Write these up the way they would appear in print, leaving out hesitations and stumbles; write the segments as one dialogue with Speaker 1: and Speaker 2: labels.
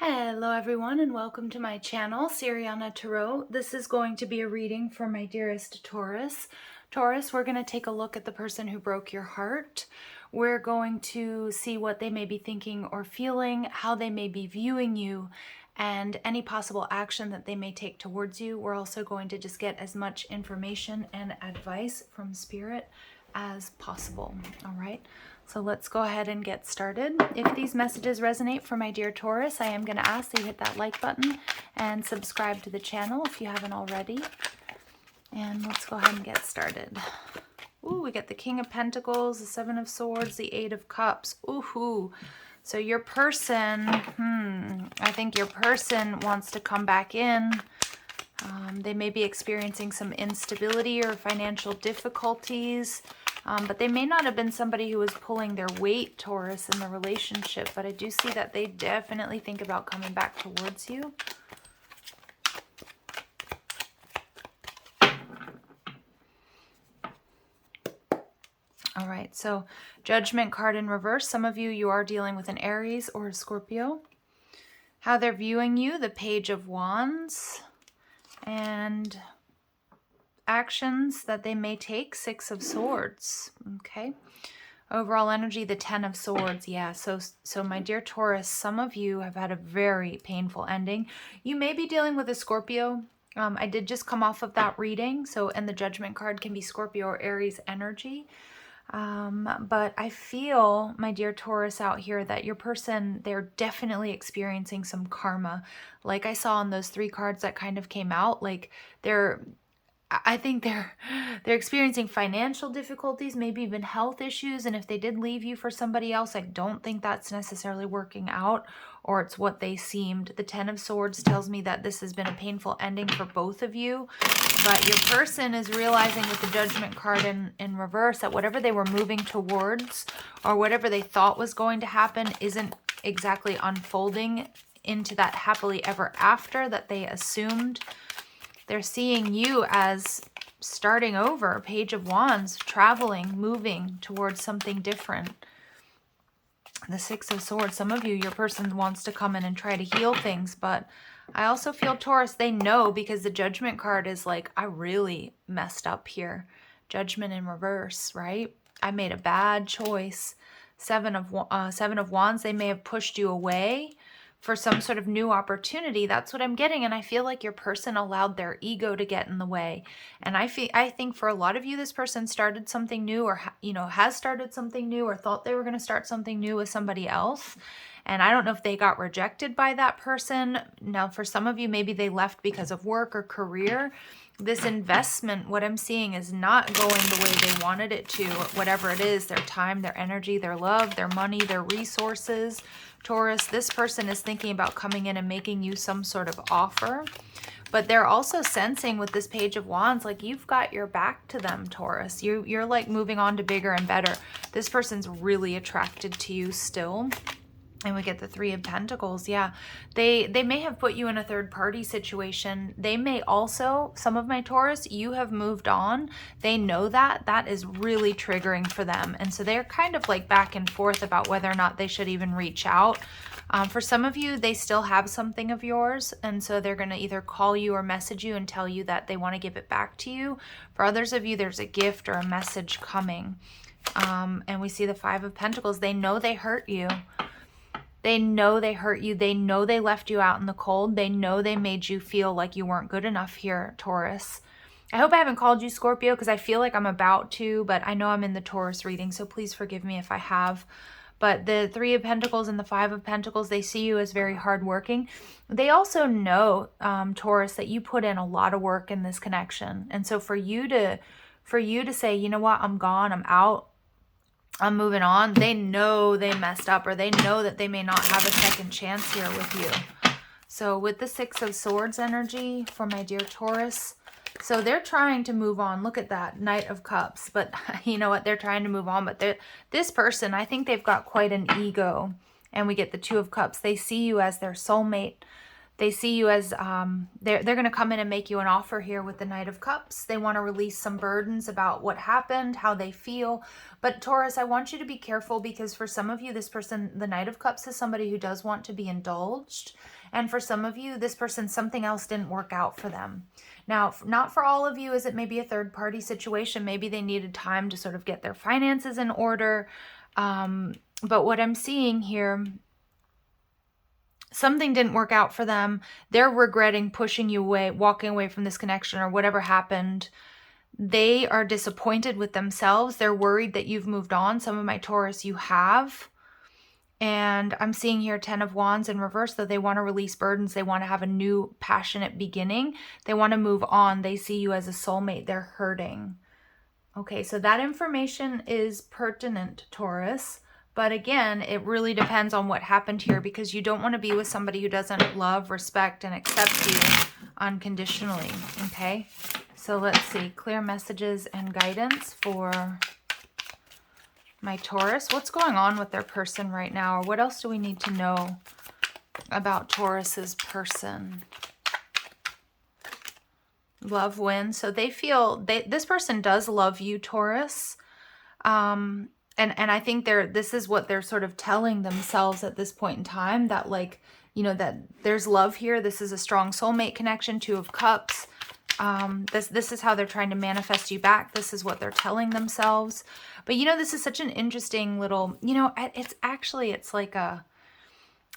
Speaker 1: Hello everyone and welcome to my channel, Siriana Tarot. This is going to be a reading for my dearest Taurus. Taurus, we're going to take a look at the person who broke your heart. We're going to see what they may be thinking or feeling, how they may be viewing you, and any possible action that they may take towards you. We're also going to just get as much information and advice from Spirit as possible. All right. So let's go ahead and get started. If these messages resonate for my dear Taurus, I am going to ask that you hit that like button and subscribe to the channel if you haven't already. And let's go ahead and get started. Ooh, we got the King of Pentacles, the Seven of Swords, the Eight of Cups. Ooh. So your person, I think your person wants to come back in. They may be experiencing some instability or financial difficulties. But they may not have been somebody who was pulling their weight, Taurus, in the relationship. But I do see that they definitely think about coming back towards you. All right, so Judgment card in reverse. Some of you are dealing with an Aries or a Scorpio. How they're viewing you, the Page of Wands. And actions that they may take, Six of Swords. Okay. Overall energy, the Ten of Swords. Yeah, so my dear Taurus, some of you have had a very painful ending. You may be dealing with a Scorpio. I did just come off of that reading. And the Judgment card can be Scorpio or Aries energy. But I feel, my dear Taurus out here, that your person, they're definitely experiencing some karma. Like I saw on those three cards that kind of came out, like I think they're experiencing financial difficulties, maybe even health issues. And if they did leave you for somebody else, I don't think that's necessarily working out, or it's what they seemed. The Ten of Swords tells me that this has been a painful ending for both of you. But your person is realizing with the Judgment card in reverse that whatever they were moving towards or whatever they thought was going to happen isn't exactly unfolding into that happily ever after that they assumed. They're seeing you as starting over, Page of Wands, traveling, moving towards something different. The Six of Swords, some of you, your person wants to come in and try to heal things, but I also feel, Taurus, they know, because the Judgment card is like, I really messed up here. Judgment in reverse, right? I made a bad choice. Seven of Wands, they may have pushed you away for some sort of new opportunity. That's what I'm getting. And I feel like your person allowed their ego to get in the way. And I think for a lot of you, this person started something new, or, has started something new, or thought they were going to start something new with somebody else. And I don't know if they got rejected by that person. Now, for some of you, maybe they left because of work or career. This investment, what I'm seeing, is not going the way they wanted it to, whatever it is, their time, their energy, their love, their money, their resources. Taurus, this person is thinking about coming in and making you some sort of offer. But they're also sensing with this Page of Wands, like you've got your back to them, Taurus. You're like moving on to bigger and better. This person's really attracted to you still. And we get the Three of Pentacles. Yeah, they may have put you in a third-party situation. They may also, some of my Taurus, you have moved on. They know that. That is really triggering for them. And so they're kind of like back and forth about whether or not they should even reach out. For some of you, they still have something of yours. And so they're going to either call you or message you and tell you that they want to give it back to you. For others of you, there's a gift or a message coming. And we see the Five of Pentacles. They know they hurt you. They know they hurt you. They know they left you out in the cold. They know they made you feel like you weren't good enough here, Taurus. I hope I haven't called you Scorpio, because I feel like I'm about to, but I know I'm in the Taurus reading, so please forgive me if I have. But the Three of Pentacles and the Five of Pentacles, they see you as very hardworking. They also know, Taurus, that you put in a lot of work in this connection. And so for you to say, you know what, I'm gone, I'm out, I'm moving on, they know they messed up, or they know that they may not have a second chance here with you. So with the Six of Swords energy for my dear Taurus, so they're trying to move on. Look at that, Knight of Cups. But you know what? They're trying to move on. But this person, I think they've got quite an ego. And we get the Two of Cups. They see you as their soulmate. They see you as, they're going to come in and make you an offer here with the Knight of Cups. They want to release some burdens about what happened, how they feel. But Taurus, I want you to be careful, because for some of you, this person, the Knight of Cups, is somebody who does want to be indulged. And for some of you, this person, something else didn't work out for them. Now, not for all of you, is it maybe a third party situation. Maybe they needed time to sort of get their finances in order. But what I'm seeing here, something didn't work out for them. They're regretting pushing you away, walking away from this connection or whatever happened. They are disappointed with themselves. They're worried that you've moved on. Some of my Taurus, you have. And I'm seeing here 10 of Wands in reverse, though they want to release burdens. They want to have a new passionate beginning. They want to move on. They see you as a soulmate. They're hurting. Okay, so that information is pertinent, Taurus. But again, it really depends on what happened here, because you don't want to be with somebody who doesn't love, respect, and accept you unconditionally, okay? So let's see, clear messages and guidance for my Taurus. What's going on with their person right now? Or what else do we need to know about Taurus's person? Love wins. So they feel, this person does love you, Taurus. And I think this is what they're sort of telling themselves at this point in time, that like, you know, that there's love here. This is a strong soulmate connection, 2 of Cups. This is how they're trying to manifest you back. This is what they're telling themselves. But you know, this is such an interesting little, you know, it's like a,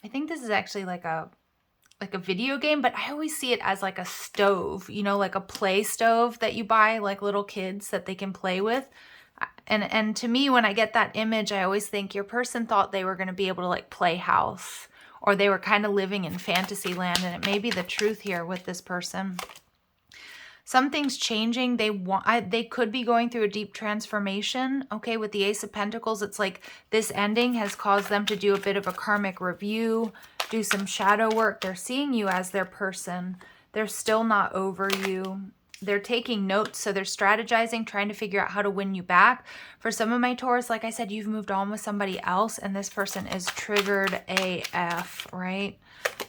Speaker 1: I think this is actually like a video game, but I always see it as like a stove, you know, like a play stove that you buy like little kids that they can play with. And to me, when I get that image, I always think your person thought they were going to be able to like play house, or they were kind of living in fantasy land. And it may be the truth here with this person. Something's changing. They could be going through a deep transformation. Okay, with the Ace of Pentacles, it's like this ending has caused them to do a bit of a karmic review, do some shadow work. They're seeing you as their person. They're still not over you. They're taking notes, so they're strategizing, trying to figure out how to win you back. For some of my Taurus, like I said, you've moved on with somebody else, and this person is triggered AF, right?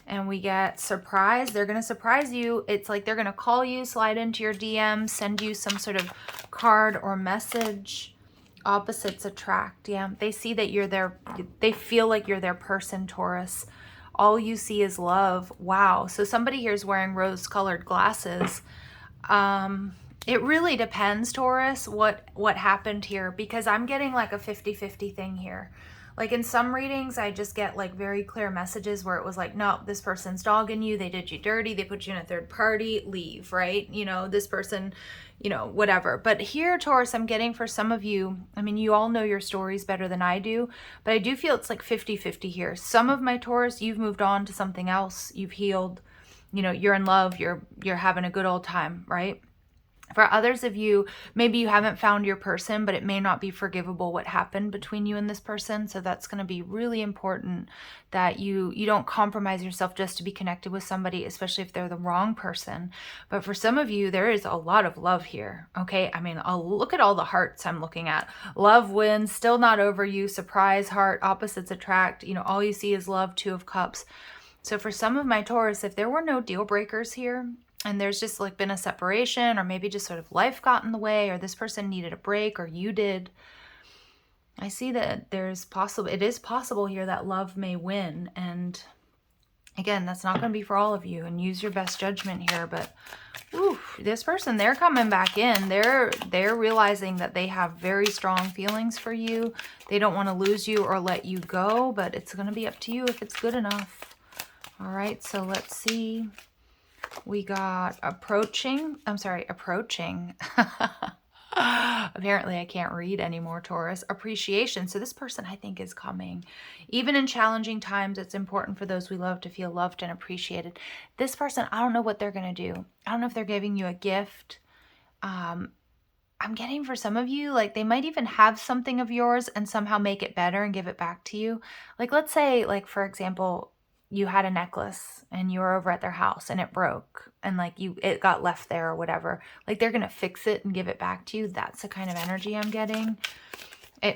Speaker 1: And we get surprise. They're going to surprise you. It's like they're going to call you, slide into your DM, send you some sort of card or message. Opposites attract. Yeah, they see that you're their, they feel like you're their person, Taurus. All you see is love. Wow. So somebody here is wearing rose-colored glasses. It really depends, Taurus, what happened here, because I'm getting like a 50-50 thing here. Like in some readings, I just get like very clear messages where it was like, no, this person's dogging you. They did you dirty. They put you in a third party. Leave, right? You know, this person, you know, whatever. But here, Taurus, I'm getting for some of you, I mean, you all know your stories better than I do, but I do feel it's like 50-50 here. Some of my Taurus, you've moved on to something else. You've healed. You know, you're in love. You're having a good old time, right? For others of you, maybe you haven't found your person, but it may not be forgivable what happened between you and this person. So that's going to be really important that you don't compromise yourself just to be connected with somebody, especially if they're the wrong person. But for some of you, there is a lot of love here. Okay. I mean, look at all the hearts I'm looking at. Love wins, still not over you, surprise, heart, opposites attract. You know, all you see is love, 2 of Cups. So for some of my Taurus, if there were no deal breakers here, and there's just like been a separation, or maybe just sort of life got in the way, or this person needed a break, or you did, I see that it is possible here that love may win. And again, that's not going to be for all of you, and use your best judgment here. But this person, they're coming back in. They're realizing that they have very strong feelings for you. They don't want to lose you or let you go, but it's going to be up to you if it's good enough. All right, so let's see. We got approaching. Apparently I can't read anymore, Taurus. Appreciation. So this person, I think, is coming. Even in challenging times, it's important for those we love to feel loved and appreciated. This person, I don't know what they're going to do. I don't know if they're giving you a gift. I'm getting for some of you, like they might even have something of yours and somehow make it better and give it back to you. Like, let's say, like, for example, you had a necklace and you were over at their house and it broke and like it got left there or whatever. Like they're going to fix it and give it back to you. That's the kind of energy I'm getting.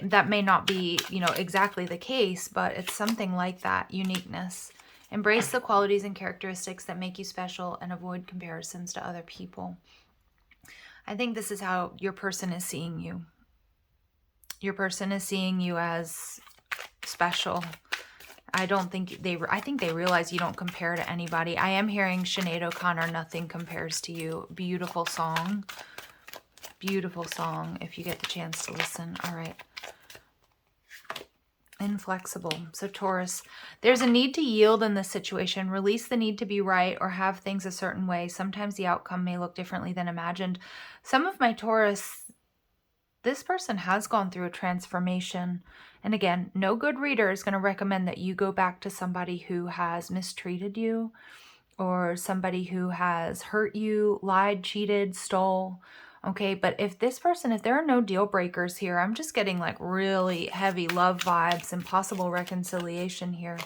Speaker 1: That may not be, you know, exactly the case, but it's something like that, uniqueness. Embrace the qualities and characteristics that make you special and avoid comparisons to other people. I think this is how your person is seeing you. Your person is seeing you as special. I think they realize you don't compare to anybody. I am hearing Sinead O'Connor, Nothing Compares to You. Beautiful song. Beautiful song if you get the chance to listen. All right. Inflexible. So Taurus, there's a need to yield in this situation. Release the need to be right or have things a certain way. Sometimes the outcome may look differently than imagined. Some of my Taurus, this person has gone through a transformation. And again, no good reader is going to recommend that you go back to somebody who has mistreated you or somebody who has hurt you, lied, cheated, stole. Okay, but if there are no deal breakers here, I'm just getting like really heavy love vibes and possible reconciliation here.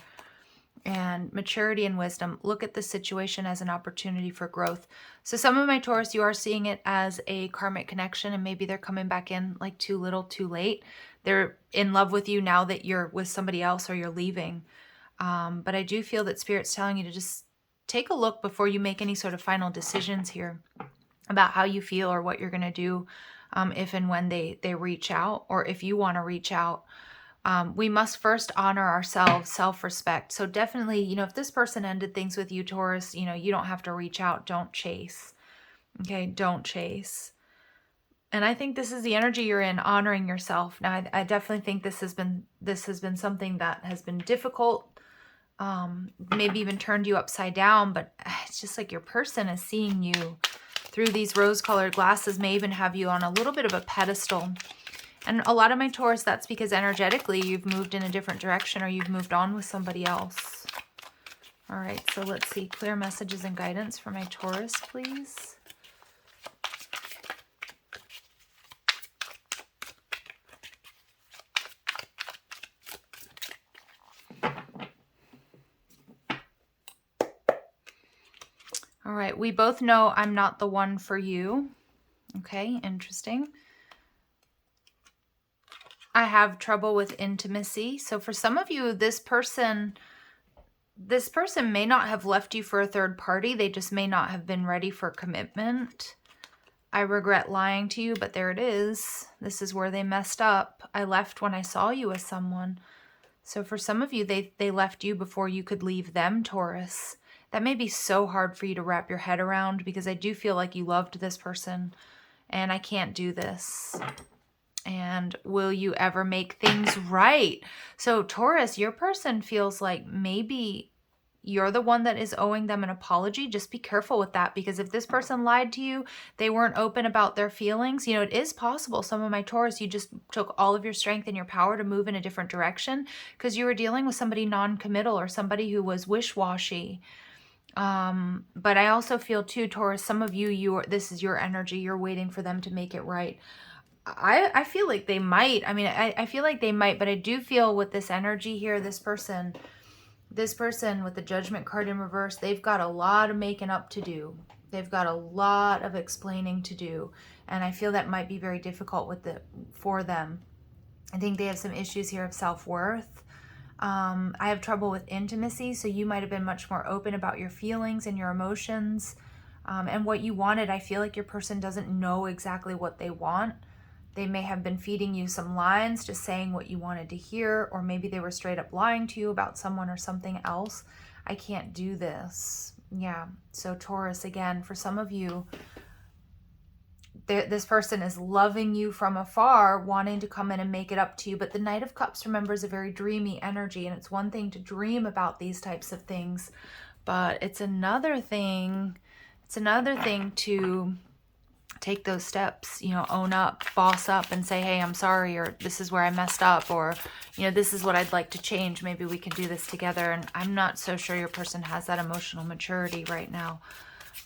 Speaker 1: And maturity and wisdom. Look at the situation as an opportunity for growth. So some of my Taurus, you are seeing it as a karmic connection, and maybe they're coming back in like too little, too late. They're in love with you now that you're with somebody else or you're leaving. But I do feel that Spirit's telling you to just take a look before you make any sort of final decisions here about how you feel or what you're going to do if and when they reach out, or if you want to reach out. We must first honor ourselves, self-respect. So definitely, if this person ended things with you, Taurus, you don't have to reach out. Don't chase. Okay, don't chase. And I think this is the energy you're in, honoring yourself. Now, I definitely think this has been something that has been difficult, maybe even turned you upside down, but it's just like your person is seeing you through these rose-colored glasses, may even have you on a little bit of a pedestal. And a lot of my Taurus, that's because energetically you've moved in a different direction or you've moved on with somebody else. All right, so let's see. Clear messages and guidance for my Taurus, please. All right, we both know I'm not the one for you. Okay, interesting. I have trouble with intimacy. So for some of you, this person may not have left you for a third party. They just may not have been ready for commitment. I regret lying to you, but there it is. This is where they messed up. I left when I saw you as someone. So for some of you, they left you before you could leave them, Taurus. That may be so hard for you to wrap your head around, because I do feel like you loved this person and I can't do this. And will you ever make things right? So Taurus, your person feels like maybe you're the one that is owing them an apology. Just be careful with that, because if this person lied to you, they weren't open about their feelings. It is possible. Some of my Taurus, you just took all of your strength and your power to move in a different direction because you were dealing with somebody non-committal or somebody who was wish-washy. But I also feel too, Taurus, some of you, this is your energy. You're waiting for them to make it right. I feel like they might. I feel like they might, but I do feel with this energy here, this person with the Judgment card in reverse, they've got a lot of making up to do. They've got a lot of explaining to do. And I feel that might be very difficult for them. I think they have some issues here of self-worth. I have trouble with intimacy, so you might have been much more open about your feelings and your emotions and what you wanted. I feel like your person doesn't know exactly what they want. They may have been feeding you some lines, just saying what you wanted to hear, or maybe they were straight up lying to you about someone or something else. I can't do this. Yeah, so Taurus, again, for some of you, this person is loving you from afar, wanting to come in and make it up to you. But the Knight of Cups, remember, is a very dreamy energy. And it's one thing to dream about these types of things, but it's another thing to take those steps, own up, boss up and say, hey, I'm sorry, or this is where I messed up, or, this is what I'd like to change. Maybe we can do this together. And I'm not so sure your person has that emotional maturity right now.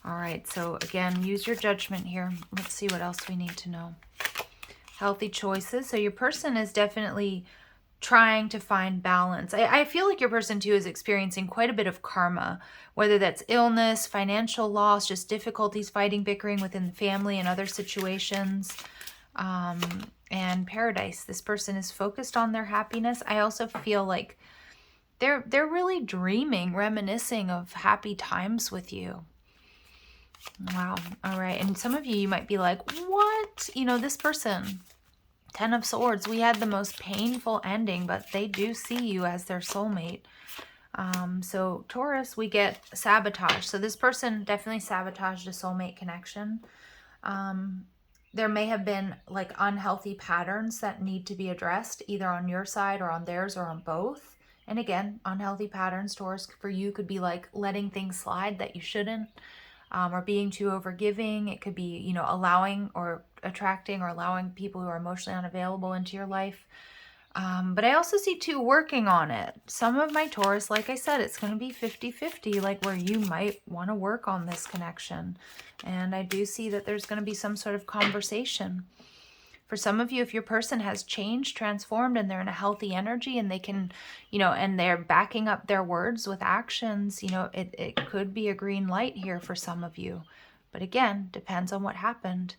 Speaker 1: All right, so again, use your judgment here. Let's see what else we need to know. Healthy choices. So your person is definitely trying to find balance. I feel like your person too is experiencing quite a bit of karma, whether that's illness, financial loss, just difficulties fighting, bickering within the family and other situations. And paradise. This person is focused on their happiness. I also feel like they're really dreaming, reminiscing of happy times with you. Wow. All right. And some of you might be like, what? You know, this person, 10 of Swords, we had the most painful ending, but they do see you as their soulmate. So Taurus, we get sabotage. So this person definitely sabotaged a soulmate connection. There may have been like unhealthy patterns that need to be addressed, either on your side or on theirs or on both. And again, unhealthy patterns, Taurus, for you could be like letting things slide that you shouldn't, or being too overgiving. It could be, you know, allowing or attracting or allowing people who are emotionally unavailable into your life. But I also see too, working on it. Some of my Taurus, like I said, it's going to be 50-50, like where you might want to work on this connection. And I do see that there's going to be some sort of conversation. For some of you, if your person has changed, transformed, and they're in a healthy energy and they can, you know, and they're backing up their words with actions, you know, it could be a green light here for some of you. But again, depends on what happened.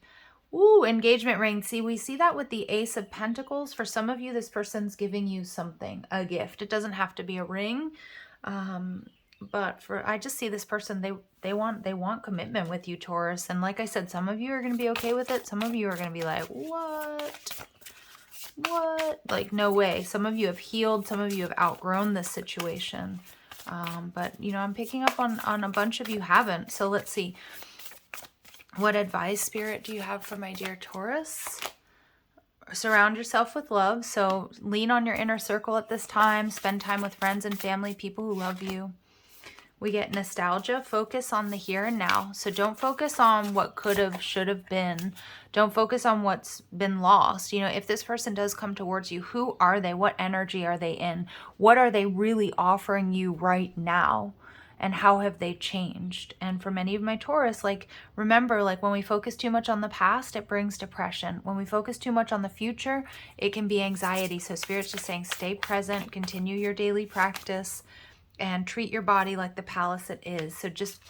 Speaker 1: Ooh, engagement ring. See, we see that with the Ace of Pentacles. For some of you, this person's giving you something, a gift. It doesn't have to be a ring. But I just see this person, they want commitment with you, Taurus. And like I said, some of you are going to be okay with it. Some of you are going to be like, what? What? Like, no way. Some of you have healed. Some of you have outgrown this situation. But, you know, I'm picking up on a bunch of you haven't. So let's see. What advice, Spirit, do you have for my dear Taurus? Surround yourself with love. So lean on your inner circle at this time. Spend time with friends and family, people who love you. We get nostalgia. Focus on the here and now. So don't focus on what could have, should have been. Don't focus on what's been lost. You know, if this person does come towards you, who are they? What energy are they in? What are they really offering you right now? And how have they changed? And for many of my Taurus, like, remember, like when we focus too much on the past, it brings depression. When we focus too much on the future, it can be anxiety. So Spirit's just saying, stay present, continue your daily practice, and treat your body like the palace it is. So just,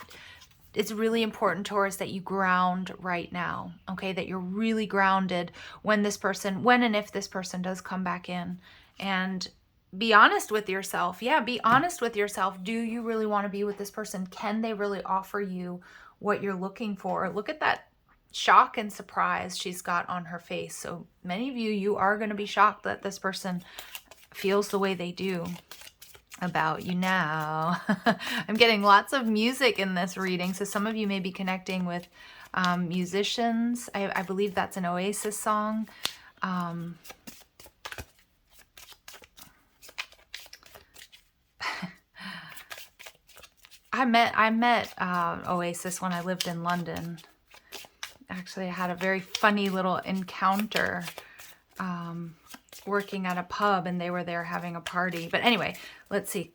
Speaker 1: it's really important, Taurus, that you ground right now, okay? That you're really grounded when this person, when and if this person does come back in. And be honest with yourself. Yeah, be honest with yourself. Do you really want to be with this person? Can they really offer you what you're looking for? Look at that shock and surprise she's got on her face. So many of you, you are going to be shocked that this person feels the way they do about you now. I'm getting lots of music in this reading. So some of you may be connecting with musicians. I believe that's an Oasis song. I met Oasis when I lived in London. Actually, I had a very funny little encounter working at a pub, and they were there having a party. But anyway, let's see.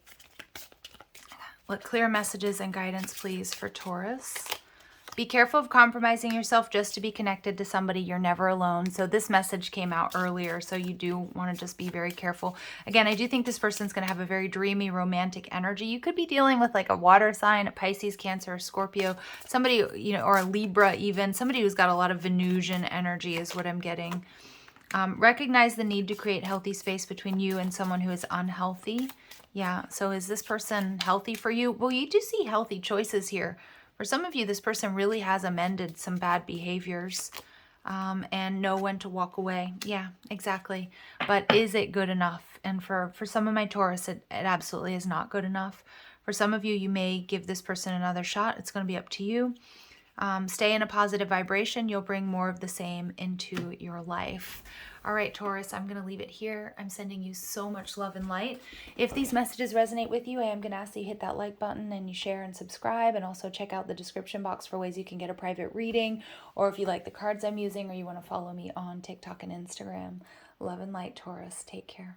Speaker 1: Let clear messages and guidance, please, for Taurus. Be careful of compromising yourself just to be connected to somebody. You're never alone. So this message came out earlier, so you do want to just be very careful. Again, I do think this person's going to have a very dreamy, romantic energy. You could be dealing with like a water sign, a Pisces, Cancer, or Scorpio, somebody, you know, or a Libra even, somebody who's got a lot of Venusian energy is what I'm getting. Recognize the need to create healthy space between you and someone who is unhealthy. Yeah, so is this person healthy for you? Well, you do see healthy choices here. For some of you, this person really has amended some bad behaviors and know when to walk away. Yeah, exactly. But is it good enough? And for some of my Taurus, it absolutely is not good enough. For some of you, you may give this person another shot. It's going to be up to you. Stay in a positive vibration. You'll bring more of the same into your life. All right, Taurus, I'm going to leave it here. I'm sending you so much love and light. If these messages resonate with you, I am going to ask that you hit that like button and you share and subscribe, and also check out the description box for ways you can get a private reading, or if you like the cards I'm using, or you want to follow me on TikTok and Instagram. Love and light, Taurus. Take care.